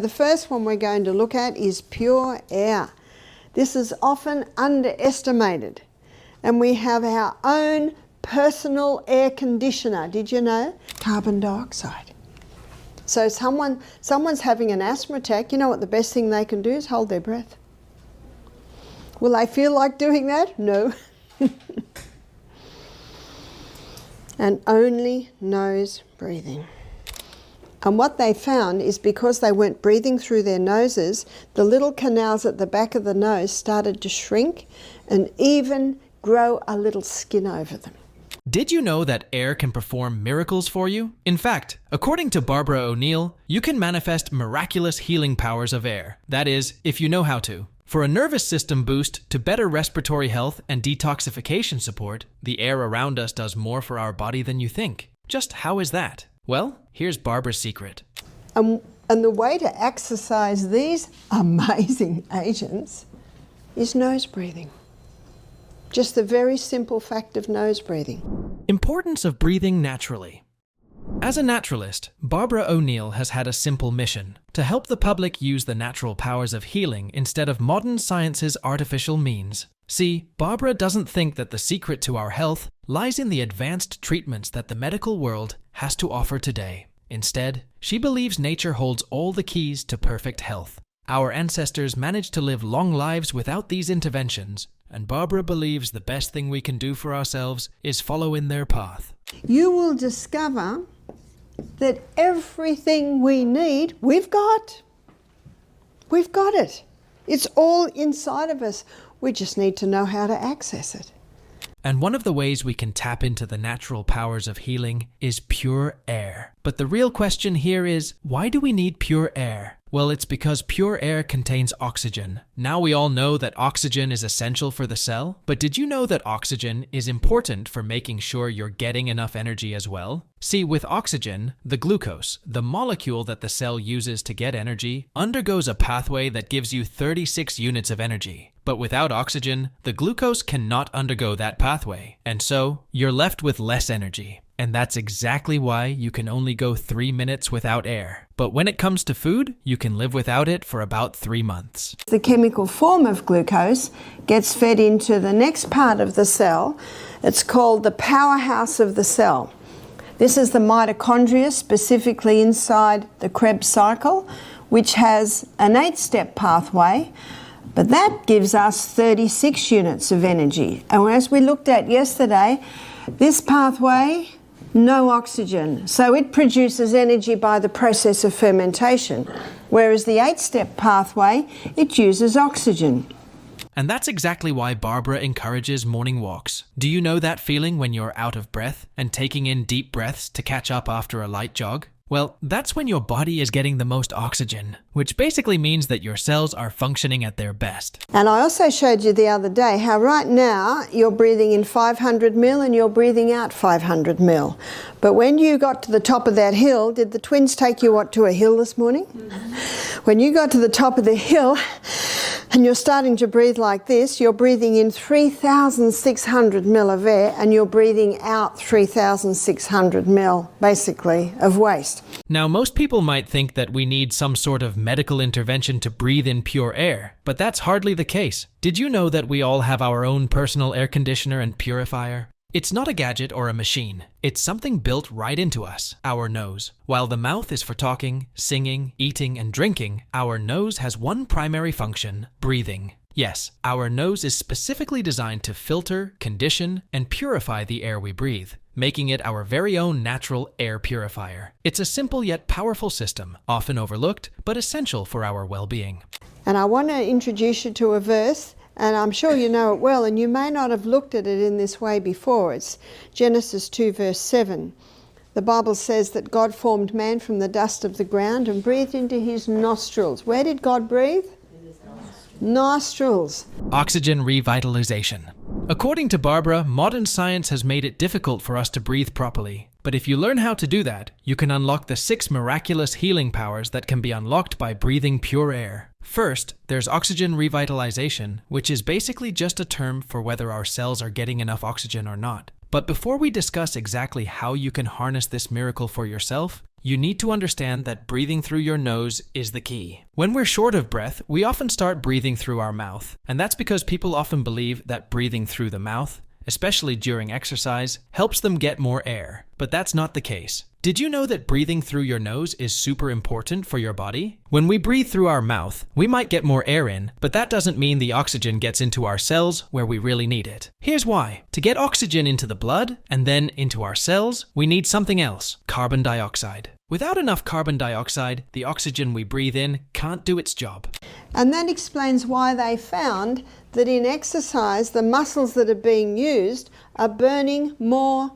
The first one we're going to look at is pure air. This is often underestimated, and we have our own personal air conditioner. Did you know? Carbon dioxide. So someone's having an asthma attack, you know what the best thing they can do is hold their breath. Will they feel like doing that? No. And only nose breathing. And what they found is because they weren't breathing through their noses, the little canals at the back of the nose started to shrink and even grow a little skin over them. Did you know that air can perform miracles for you? In fact, according to Barbara O'Neill, you can manifest miraculous healing powers of air. That is, if you know how to. For a nervous system boost to better respiratory health and detoxification support, the air around us does more for our body than you think. Just how is that? Well, here's Barbara's secret. And the way to exercise these amazing agents is nose breathing. Just the very simple fact of nose breathing. Importance of breathing naturally. As a naturalist, Barbara O'Neill has had a simple mission: to help the public use the natural powers of healing instead of modern science's artificial means. See, Barbara doesn't think that the secret to our health lies in the advanced treatments that the medical world has to offer today. Instead, she believes nature holds all the keys to perfect health. Our ancestors managed to live long lives without these interventions, and Barbara believes the best thing we can do for ourselves is follow in their path. You will discover that everything we need, we've got. We've got it. It's all inside of us. We just need to know how to access it. And one of the ways we can tap into the natural powers of healing is pure air. But the real question here is, why do we need pure air? Well, it's because pure air contains oxygen. Now we all know that oxygen is essential for the cell, but did you know that oxygen is important for making sure you're getting enough energy as well? See, with oxygen, the glucose, the molecule that the cell uses to get energy, undergoes a pathway that gives you 36 units of energy. But without oxygen, the glucose cannot undergo that pathway, and so you're left with less energy. And that's exactly why you can only go 3 minutes without air. But when it comes to food, you can live without it for about 3 months. The chemical form of glucose gets fed into the next part of the cell. It's called the powerhouse of the cell. This is the mitochondria, specifically inside the Krebs cycle, which has an 8-step pathway. But that gives us 36 units of energy. And as we looked at yesterday, this pathway, no oxygen. So it produces energy by the process of fermentation. Whereas the 8-step pathway, it uses oxygen. And that's exactly why Barbara encourages morning walks. Do you know that feeling when you're out of breath and taking in deep breaths to catch up after a light jog? Well, that's when your body is getting the most oxygen, which basically means that your cells are functioning at their best. And I also showed you the other day how right now you're breathing in 500 mil and you're breathing out 500 mil. But when you got to the top of that hill, did the twins take you to a hill this morning? Mm-hmm. When you got to the top of the hill and you're starting to breathe like this, you're breathing in 3,600 mil of air and you're breathing out 3,600 mil, basically, of waste. Now, most people might think that we need some sort of medical intervention to breathe in pure air, but that's hardly the case. Did you know that we all have our own personal air conditioner and purifier? It's not a gadget or a machine. It's something built right into us, our nose. While the mouth is for talking, singing, eating, and drinking, our nose has one primary function: breathing. Yes, our nose is specifically designed to filter, condition, and purify the air we breathe, making it our very own natural air purifier. It's a simple yet powerful system, often overlooked, but essential for our well-being. And I want to introduce you to a verse, and I'm sure you know it well, and you may not have looked at it in this way before. It's Genesis 2 verse 7. The Bible says that God formed man from the dust of the ground and breathed into his nostrils. Where did God breathe? Nostrils. Oxygen revitalization. According to Barbara, modern science has made it difficult for us to breathe properly. But if you learn how to do that, you can unlock the 6 miraculous healing powers that can be unlocked by breathing pure air. First, there's oxygen revitalization, which is basically just a term for whether our cells are getting enough oxygen or not. But before we discuss exactly how you can harness this miracle for yourself, You need to understand that breathing through your nose is the key. When we're short of breath, we often start breathing through our mouth, and that's because people often believe that breathing through the mouth, especially during exercise, helps them get more air. But that's not the case. Did you know that breathing through your nose is super important for your body? When we breathe through our mouth, we might get more air in, but that doesn't mean the oxygen gets into our cells where we really need it. Here's why. To get oxygen into the blood and then into our cells, we need something else: carbon dioxide. Without enough carbon dioxide, the oxygen we breathe in can't do its job. And that explains why they found that in exercise, the muscles that are being used are burning more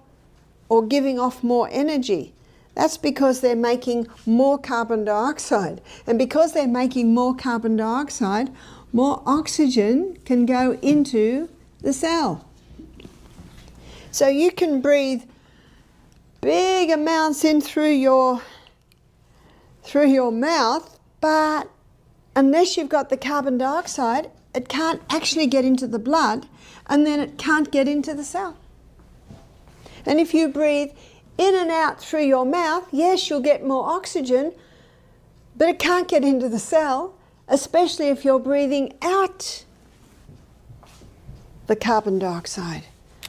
or giving off more energy. That's because they're making more carbon dioxide. And because they're making more carbon dioxide, more oxygen can go into the cell. So you can breathe big amounts in through your mouth, but unless you've got the carbon dioxide, it can't actually get into the blood, and then it can't get into the cell. And if you breathe in and out through your mouth, yes, you'll get more oxygen, but it can't get into the cell, especially if you're breathing out the carbon dioxide.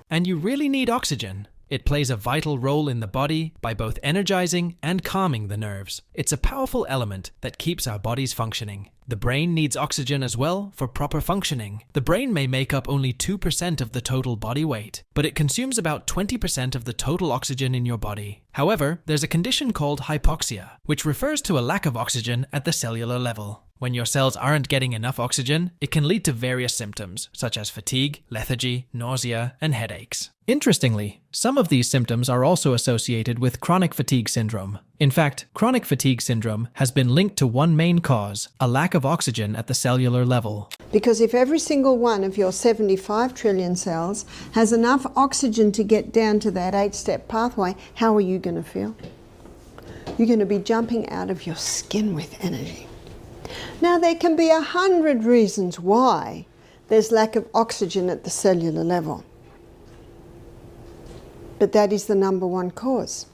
And you really need oxygen. It plays a vital role in the body by both energizing and calming the nerves. It's a powerful element that keeps our bodies functioning. The brain needs oxygen as well for proper functioning. The brain may make up only 2% of the total body weight, but it consumes about 20% of the total oxygen in your body. However, there's a condition called hypoxia, which refers to a lack of oxygen at the cellular level. When your cells aren't getting enough oxygen, it can lead to various symptoms, such as fatigue, lethargy, nausea, and headaches. Interestingly, some of these symptoms are also associated with chronic fatigue syndrome. In fact, chronic fatigue syndrome has been linked to one main cause: a lack of oxygen at the cellular level. Because if every single one of your 75 trillion cells has enough oxygen to get down to that 8-step pathway, how are you going to feel? You're going to be jumping out of your skin with energy. Now, there can be 100 reasons why there's lack of oxygen at the cellular level, but that is the number one cause.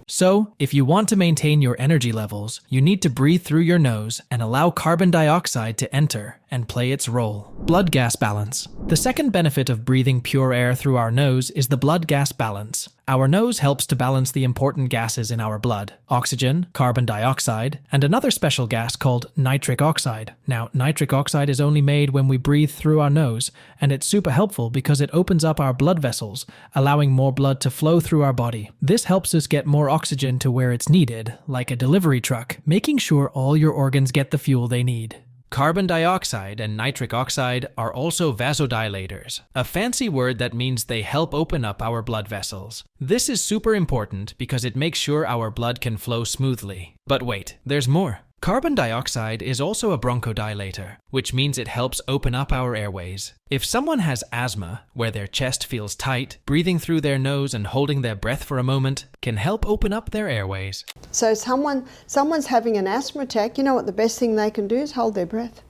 So, if you want to maintain your energy levels, you need to breathe through your nose and allow carbon dioxide to enter and play its role. Blood gas balance. The second benefit of breathing pure air through our nose is the blood gas balance. Our nose helps to balance the important gases in our blood: oxygen, carbon dioxide, and another special gas called nitric oxide. Now, nitric oxide is only made when we breathe through our nose, and it's super helpful because it opens up our blood vessels, allowing more blood to flow through our body. This helps us get more oxygen to where it's needed, like a delivery truck, making sure all your organs get the fuel they need. Carbon dioxide and nitric oxide are also vasodilators, a fancy word that means they help open up our blood vessels. This is super important because it makes sure our blood can flow smoothly. But wait, there's more. Carbon dioxide is also a bronchodilator, which means it helps open up our airways. If someone has asthma, where their chest feels tight, breathing through their nose and holding their breath for a moment can help open up their airways. So someone's having an asthma attack, you know what the best thing they can do is hold their breath.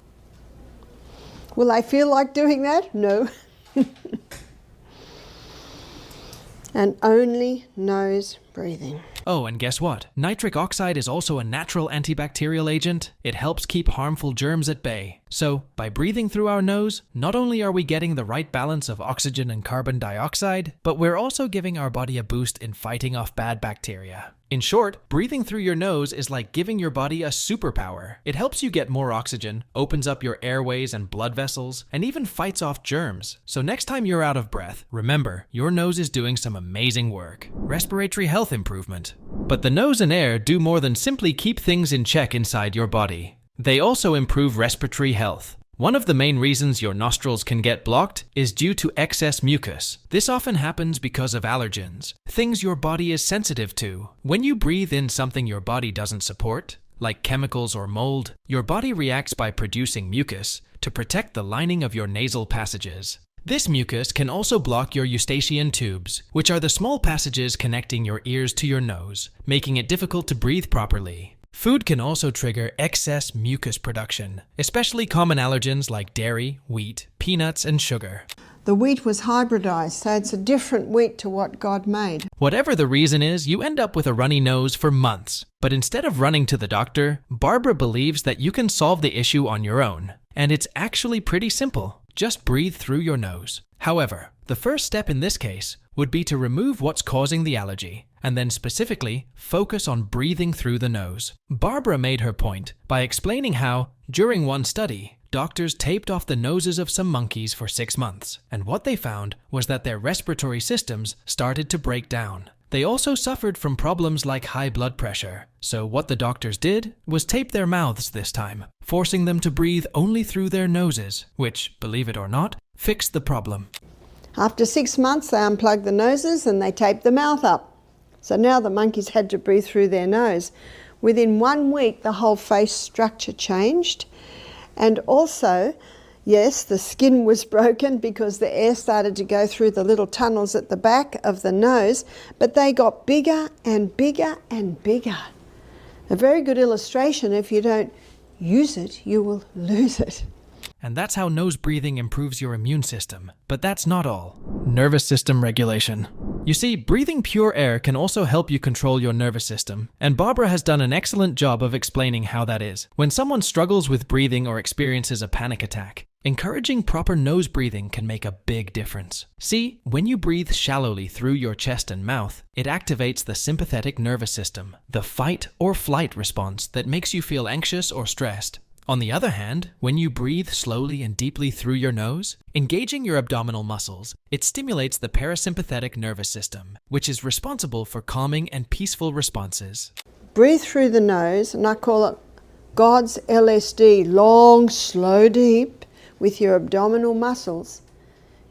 Will they feel like doing that? No. And only nose breathing. Oh, and guess what? Nitric oxide is also a natural antibacterial agent. It helps keep harmful germs at bay. So, by breathing through our nose, not only are we getting the right balance of oxygen and carbon dioxide, but we're also giving our body a boost in fighting off bad bacteria. In short, breathing through your nose is like giving your body a superpower. It helps you get more oxygen, opens up your airways and blood vessels, and even fights off germs. So next time you're out of breath, remember, your nose is doing some amazing work. Respiratory health improvement. But the nose and air do more than simply keep things in check inside your body. They also improve respiratory health. One of the main reasons your nostrils can get blocked is due to excess mucus. This often happens because of allergens, things your body is sensitive to. When you breathe in something your body doesn't support, like chemicals or mold, your body reacts by producing mucus to protect the lining of your nasal passages. This mucus can also block your eustachian tubes, which are the small passages connecting your ears to your nose, making it difficult to breathe properly. Food can also trigger excess mucus production, especially common allergens like dairy, wheat, peanuts, and sugar. The wheat was hybridized, so it's a different wheat to what God made. Whatever the reason is, you end up with a runny nose for months. But instead of running to the doctor, Barbara believes that you can solve the issue on your own. And it's actually pretty simple. Just breathe through your nose. However, the first step in this case would be to remove what's causing the allergy, and then specifically focus on breathing through the nose. Barbara made her point by explaining how, during one study, doctors taped off the noses of some monkeys for 6 months, and what they found was that their respiratory systems started to break down. They also suffered from problems like high blood pressure, so what the doctors did was tape their mouths this time, forcing them to breathe only through their noses, which, believe it or not, fixed the problem. After 6 months, they unplugged the noses and they taped the mouth up. So now the monkeys had to breathe through their nose. Within 1 week, the whole face structure changed. And also, yes, the skin was broken because the air started to go through the little tunnels at the back of the nose, but they got bigger and bigger and bigger. A very good illustration. If you don't use it, you will lose it. And that's how nose breathing improves your immune system. But that's not all. Nervous system regulation. You see, breathing pure air can also help you control your nervous system, and Barbara has done an excellent job of explaining how that is. When someone struggles with breathing or experiences a panic attack, encouraging proper nose breathing can make a big difference. See, when you breathe shallowly through your chest and mouth, it activates the sympathetic nervous system, the fight or flight response that makes you feel anxious or stressed. On the other hand, when you breathe slowly and deeply through your nose, engaging your abdominal muscles, it stimulates the parasympathetic nervous system, which is responsible for calming and peaceful responses. Breathe through the nose, and I call it God's LSD, long, slow, deep, with your abdominal muscles.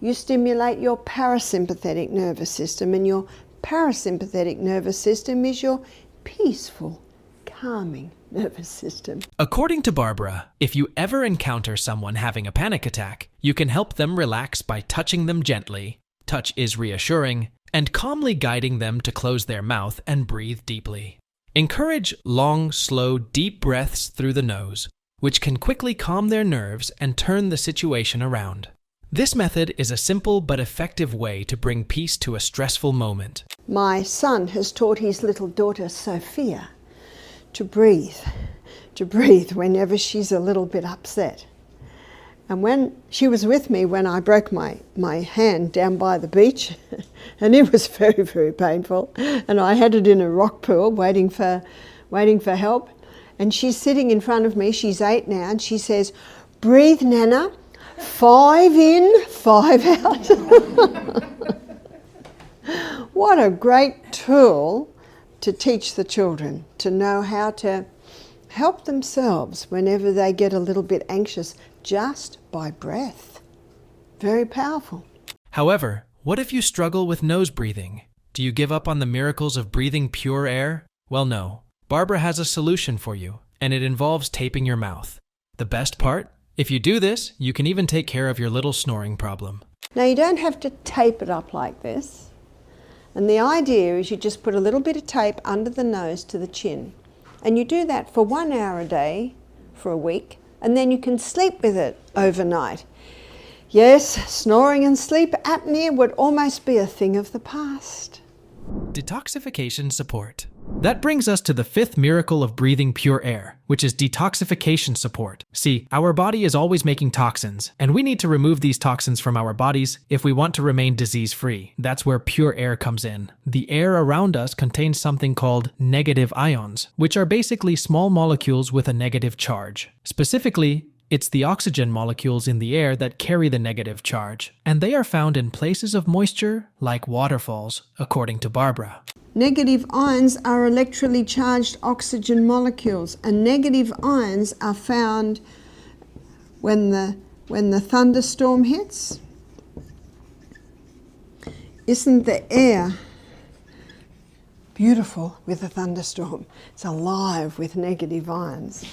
You stimulate your parasympathetic nervous system, and your parasympathetic nervous system is your peaceful, calming nervous system. According to Barbara, if you ever encounter someone having a panic attack, you can help them relax by touching them gently. Touch is reassuring, and calmly guiding them to close their mouth and breathe deeply. Encourage long, slow, deep breaths through the nose, which can quickly calm their nerves and turn the situation around. This method is a simple but effective way to bring peace to a stressful moment. My son has taught his little daughter, Sophia, to breathe whenever she's a little bit upset. And when she was with me when I broke my hand down by the beach, and it was very, very painful, and I had it in a rock pool waiting for help, and she's sitting in front of me, she's 8 now, and she says, "Breathe, Nana, 5 in, 5 out." What a great tool to teach the children to know how to help themselves whenever they get a little bit anxious just by breath. Very powerful. However, what if you struggle with nose breathing? Do you give up on the miracles of breathing pure air? Well, no. Barbara has a solution for you, and it involves taping your mouth. The best part? If you do this, you can even take care of your little snoring problem. Now, you don't have to tape it up like this. And the idea is you just put a little bit of tape under the nose to the chin. And you do that for 1 hour a day for a week, and then you can sleep with it overnight. Yes, snoring and sleep apnea would almost be a thing of the past. Detoxification support. That brings us to the 5th miracle of breathing pure air, which is detoxification support. See, our body is always making toxins, and we need to remove these toxins from our bodies if we want to remain disease-free. That's where pure air comes in. The air around us contains something called negative ions, which are basically small molecules with a negative charge. Specifically, it's the oxygen molecules in the air that carry the negative charge, and they are found in places of moisture like waterfalls, according to Barbara. Negative ions are electrically charged oxygen molecules, and negative ions are found when the thunderstorm hits. Isn't the air beautiful with a thunderstorm? It's alive with negative ions.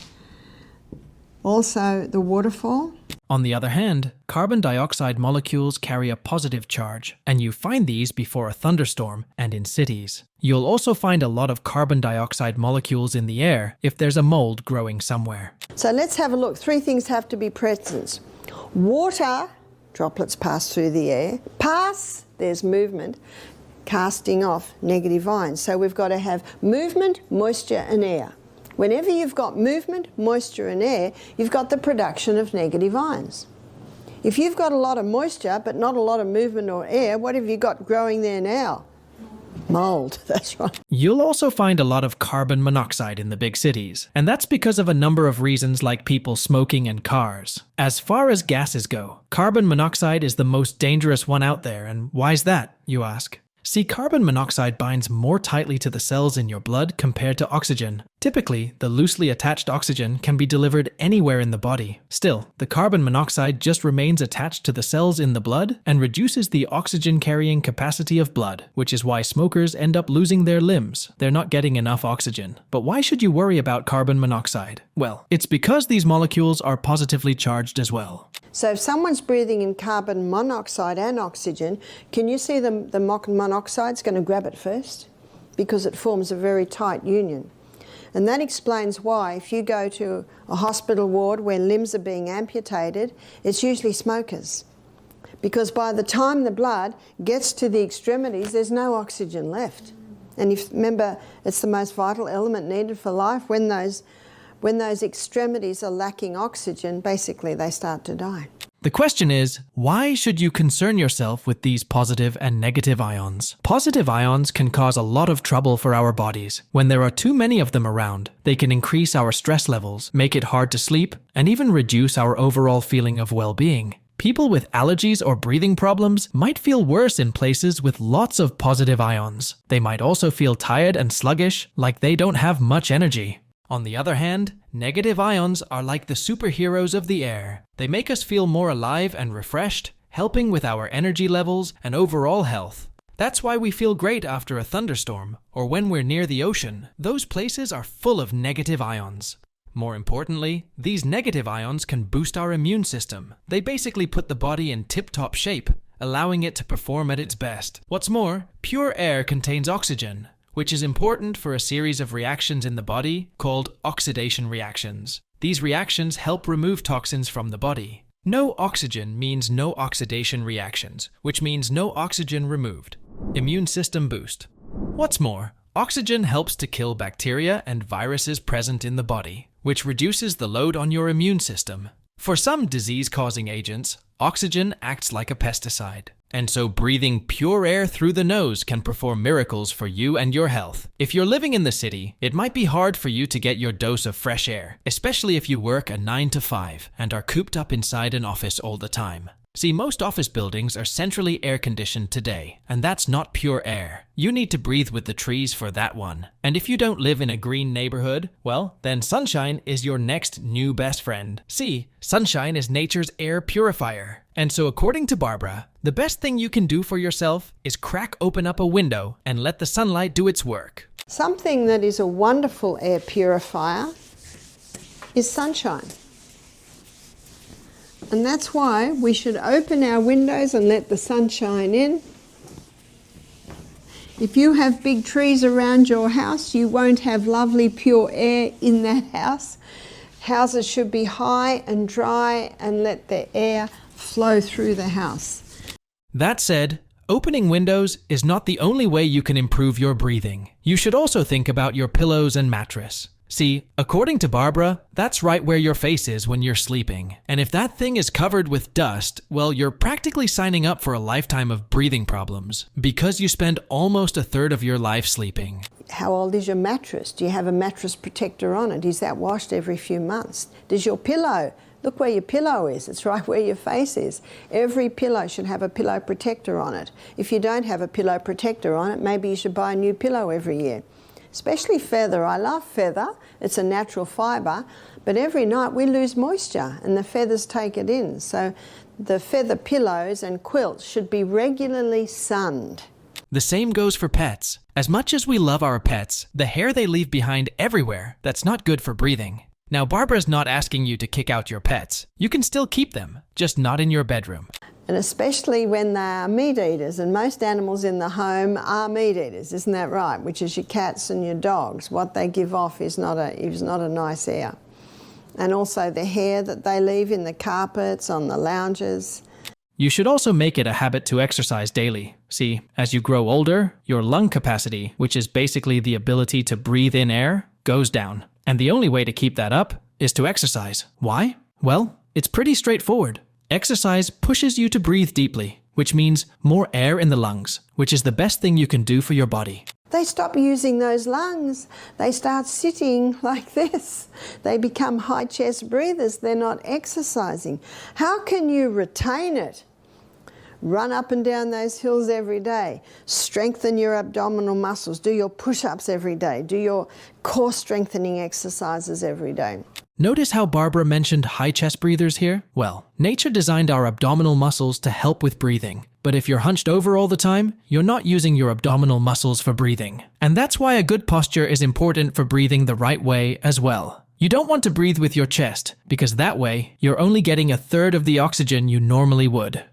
Also, the waterfall. On the other hand, carbon dioxide molecules carry a positive charge, and you find these before a thunderstorm and in cities. You'll also find a lot of carbon dioxide molecules in the air if there's a mold growing somewhere. So let's have a look. 3 things have to be present. Water droplets pass through the air. Pass, there's movement, casting off negative ions. So we've got to have movement, moisture and air. Whenever you've got movement, moisture and air, you've got the production of negative ions. If you've got a lot of moisture but not a lot of movement or air, what have you got growing there now? Mold, that's right. You'll also find a lot of carbon monoxide in the big cities, and that's because of a number of reasons like people smoking and cars. As far as gases go, carbon monoxide is the most dangerous one out there, and why's that, you ask? See, carbon monoxide binds more tightly to the cells in your blood compared to oxygen. Typically, the loosely attached oxygen can be delivered anywhere in the body. Still, the carbon monoxide just remains attached to the cells in the blood and reduces the oxygen-carrying capacity of blood, which is why smokers end up losing their limbs. They're not getting enough oxygen. But why should you worry about carbon monoxide? Well, it's because these molecules are positively charged as well. So if someone's breathing in carbon monoxide and oxygen, can you see the monoxide's going to grab it first? Because it forms a very tight union. And that explains why if you go to a hospital ward where limbs are being amputated, it's usually smokers. Because by the time the blood gets to the extremities, there's no oxygen left. And if remember, it's the most vital element needed for life. When those extremities are lacking oxygen, basically they start to die. The question is, why should you concern yourself with these positive and negative ions? Positive ions can cause a lot of trouble for our bodies. When there are too many of them around, they can increase our stress levels, make it hard to sleep, and even reduce our overall feeling of well-being. People with allergies or breathing problems might feel worse in places with lots of positive ions. They might also feel tired and sluggish, like they don't have much energy. On the other hand, negative ions are like the superheroes of the air. They make us feel more alive and refreshed, helping with our energy levels and overall health. That's why we feel great after a thunderstorm, or when we're near the ocean. Those places are full of negative ions. More importantly, these negative ions can boost our immune system. They basically put the body in tip-top shape, allowing it to perform at its best. What's more, pure air contains oxygen, which is important for a series of reactions in the body called oxidation reactions. These reactions help remove toxins from the body. No oxygen means no oxidation reactions, which means no oxygen removed. Immune system boost. What's more, oxygen helps to kill bacteria and viruses present in the body, which reduces the load on your immune system. For some disease-causing agents, oxygen acts like a pesticide. And so breathing pure air through the nose can perform miracles for you and your health. If you're living in the city, it might be hard for you to get your dose of fresh air, especially if you work a 9 to 5 and are cooped up inside an office all the time. See, most office buildings are centrally air-conditioned today, and that's not pure air. You need to breathe with the trees for that one. And if you don't live in a green neighborhood, well, then sunshine is your next new best friend. See, sunshine is nature's air purifier. And so according to Barbara, the best thing you can do for yourself is crack open up a window and let the sunlight do its work. Something that is a wonderful air purifier is sunshine. And that's why we should open our windows and let the sunshine in. If you have big trees around your house, you won't have lovely pure air in that house. Houses should be high and dry and let the air flow through the house. That said, opening windows is not the only way you can improve your breathing. You should also think about your pillows and mattress. See, according to Barbara, that's right where your face is when you're sleeping. And if that thing is covered with dust, well, you're practically signing up for a lifetime of breathing problems because you spend almost a third of your life sleeping. How old is your mattress? Do you have a mattress protector on it? Is that washed every few months? Does your pillow, look where your pillow is, it's right where your face is. Every pillow should have a pillow protector on it. If you don't have a pillow protector on it, maybe you should buy a new pillow every year. Especially feather. I love feather. It's a natural fibre, but every night we lose moisture and the feathers take it in. So the feather pillows and quilts should be regularly sunned. The same goes for pets. As much as we love our pets, the hair they leave behind everywhere, that's not good for breathing. Now, Barbara's not asking you to kick out your pets. You can still keep them, just not in your bedroom. And especially when they are meat eaters, and most animals in the home are meat eaters, isn't that right? Which is your cats and your dogs. What they give off is not a nice air. And also the hair that they leave in the carpets, on the lounges. You should also make it a habit to exercise daily. See, as you grow older, your lung capacity, which is basically the ability to breathe in air, goes down. And the only way to keep that up is to exercise. Why? Well, it's pretty straightforward. Exercise pushes you to breathe deeply, which means more air in the lungs, which is the best thing you can do for your body. They stop using those lungs. They start sitting like this. They become high chest breathers. They're not exercising. How can you retain it? Run up and down those hills every day. Strengthen your abdominal muscles. Do your push-ups every day. Do your core strengthening exercises every day. Notice how Barbara mentioned high chest breathers here? Well, nature designed our abdominal muscles to help with breathing. But if you're hunched over all the time, you're not using your abdominal muscles for breathing. And that's why a good posture is important for breathing the right way as well. You don't want to breathe with your chest, because that way, you're only getting 1/3 of the oxygen you normally would.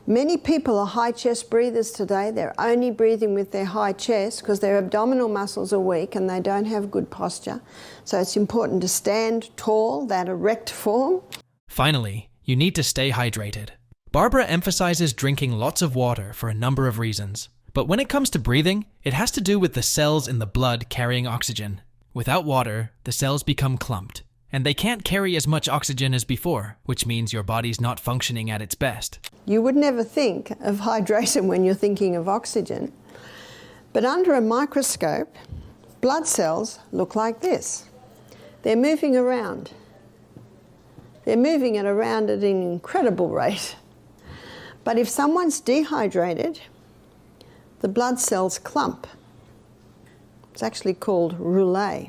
Many people are high chest breathers today. They're only breathing with their high chest because their abdominal muscles are weak and they don't have good posture. So it's important to stand tall, that erect form. Finally, you need to stay hydrated. Barbara emphasizes drinking lots of water for a number of reasons. But when it comes to breathing, it has to do with the cells in the blood carrying oxygen. Without water, the cells become clumped, and they can't carry as much oxygen as before, which means your body's not functioning at its best. You would never think of hydration when you're thinking of oxygen. But under a microscope, blood cells look like this. They're moving around. They're moving it around at an incredible rate. But if someone's dehydrated, the blood cells clump. It's actually called rouleau.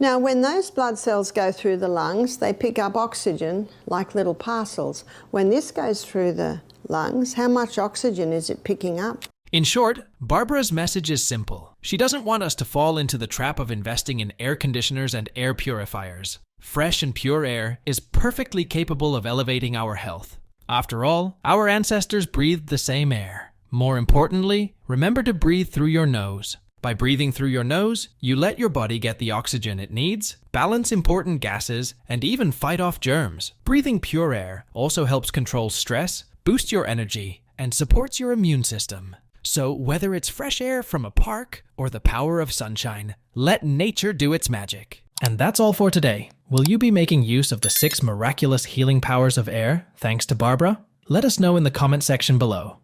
Now, when those blood cells go through the lungs, they pick up oxygen like little parcels. When this goes through the lungs, how much oxygen is it picking up? In short, Barbara's message is simple. She doesn't want us to fall into the trap of investing in air conditioners and air purifiers. Fresh and pure air is perfectly capable of elevating our health. After all, our ancestors breathed the same air. More importantly, remember to breathe through your nose. By breathing through your nose, you let your body get the oxygen it needs, balance important gases, and even fight off germs. Breathing pure air also helps control stress, boost your energy, and supports your immune system. So whether it's fresh air from a park or the power of sunshine, let nature do its magic. And that's all for today. Will you be making use of the 6 miraculous healing powers of air thanks to Barbara? Let us know in the comment section below.